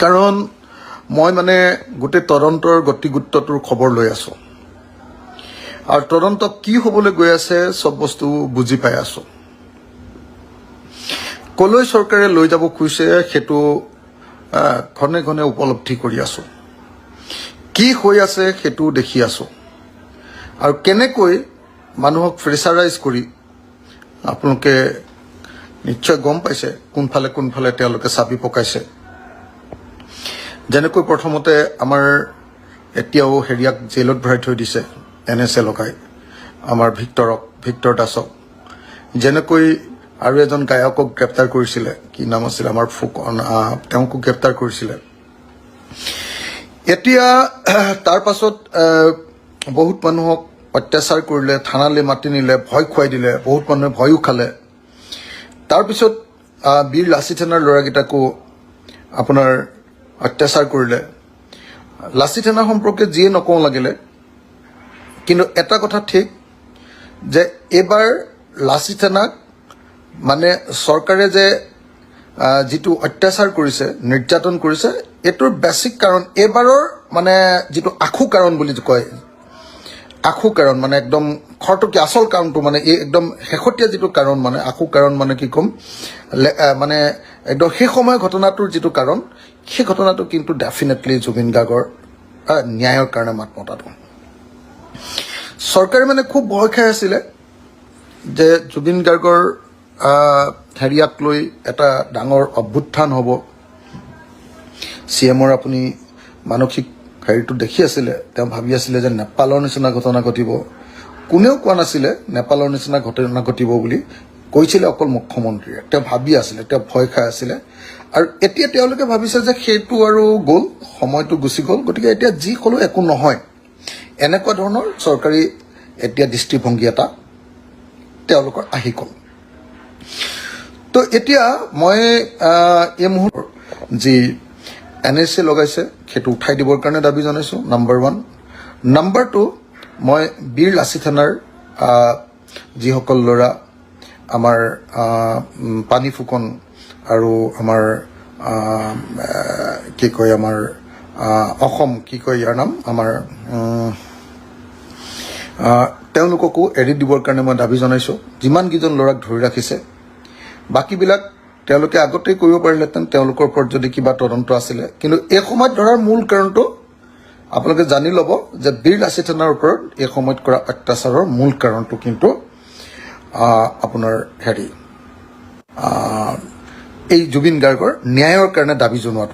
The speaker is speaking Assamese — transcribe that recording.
কাৰণ মই মানে গোটেই তদন্তৰ গতিগুত্ৰটোৰ খবৰ লৈ আছো আৰু তদন্ত কি হ'বলৈ গৈ আছে সব বস্তু বুজি পাই আছো কলৈ চৰকাৰে লৈ যাব খুজিছে সেইটো ঘনে ঘনে উপলব্ধি কৰি আছো কি হৈ আছে সেইটো দেখি আছো আৰু কেনেকৈ মানুহক প্ৰেছাৰাইজ কৰি আপোনালোকে নিশ্চয় গম পাইছে কোনফালে তেওঁলোকে চাবি পকাইছে যেনেকৈ প্ৰথমতে আমাৰ এতিয়াও হেৰিয়াক জেলত ভৰাই থৈ দিছে NSA লগাই আমাৰ ভিক্টৰ দাসক যেনেকৈ আৰু এজন গায়কক গ্ৰেপ্তাৰ কৰিছিলে কি নাম আছিল আমাৰ ফুকন তেওঁকো গ্ৰেপ্তাৰ কৰিছিলে এতিয়া তাৰ পাছত বহুত মানুহক অত্যাচাৰ কৰিলে থানালৈ মাতি নিলে ভয় খুৱাই দিলে বহুত মানুহে ভয়ও খালে তাৰ পিছত বীৰ লাচিত সেনাৰ ল'ৰাকেইটাকো আপোনাৰ অত্যাচাৰ কৰিলে লাচিত সেনা সম্পৰ্কে যিয়ে নকওঁ লাগিলে কিন্তু এটা কথা ঠিক যে এবাৰ লাচিত সেনাক মানে চৰকাৰে যে যিটো অত্যাচাৰ কৰিছে নিৰ্যাতন কৰিছে এটোৰ বেসিক কাৰণ এবাৰৰ মানে যিটো আখু কাৰণ বুলি কয় আখু কাৰণ মানে একদম খৰটকি আসল কাৰণটো মানে এই একদম শেহতীয়া যিটো কাৰণ মানে আখু কাৰণ মানে কি কম মানে একদম সেই সময় ঘটনাটোৰ যিটো কাৰণ সেই ঘটনাটো কিন্তু ডেফিনেটলি জুবিন গাৰ্গৰ ন্যায়ৰ কাৰণে মাত মতাটো চৰকাৰে মানে খুব ভয় খাই আছিলে যে জুবিন গাৰ্গৰ হেৰিয়াক লৈ এটা ডাঙৰ অভ্যুত্থান হ'ব CMৰ আপুনি মানসিক হেৰিটো দেখি আছিলে তেওঁ ভাবি আছিলে যে নেপালৰ নিচিনা ঘটনা ঘটিব কোনেও কোৱা নাছিলে নেপালৰ নিচিনা ঘটনা ঘটিব বুলি কৈছিলে অকল মুখ্যমন্ত্ৰীয়ে তেওঁ ভাবি আছিলে তেওঁ ভয় খাই আছিলে আৰু এতিয়া তেওঁলোকে ভাবিছে যে সেইটো আৰু গ'ল সময়টো গুচি গ'ল গতিকে এতিয়া যি ক'লো একো নহয় এনেকুৱা ধৰণৰ চৰকাৰী এতিয়া দৃষ্টিভংগী এটা তেওঁলোকৰ আহি গ'ল তো এতিয়া মই এই মুহূৰ্তত যি NSA লগাইছে সেইটো উঠাই দিবৰ কাৰণে দাবী জনাইছো নাম্বাৰ 1 নাম্বাৰ 2 মই বীৰ লাচিত সেনাৰ যিসকল ল'ৰা আমাৰ পানী ফুকন আৰু আমাৰ কি কয় আমাৰ অসম কি কয় ইয়াৰ নাম আমাৰ তেওঁলোককো এৰি দিবৰ কাৰণে মই দাবী জনাইছো যিমান কিজন ল'ৰাক ধৰি ৰাখিছে বাকিবিলাক তেওঁলোকে আগতেই কৰিব পাৰিলেহেঁতেন তেওঁলোকৰ ওপৰত যদি কিবা তদন্ত আছিলে কিন্তু এই সময়ত ধৰাৰ মূল কাৰণটো আপোনালোকে জানি ল'ব যে বীৰ লাচিত সেনাৰ ওপৰত এই সময়ত কৰা অত্যাচাৰৰ মূল কাৰণটো কিন্তু আপোনাৰ হেৰি এই জুবিন গাৰ্গৰ ন্যায়ৰ কাৰণে দাবী জনোৱাটো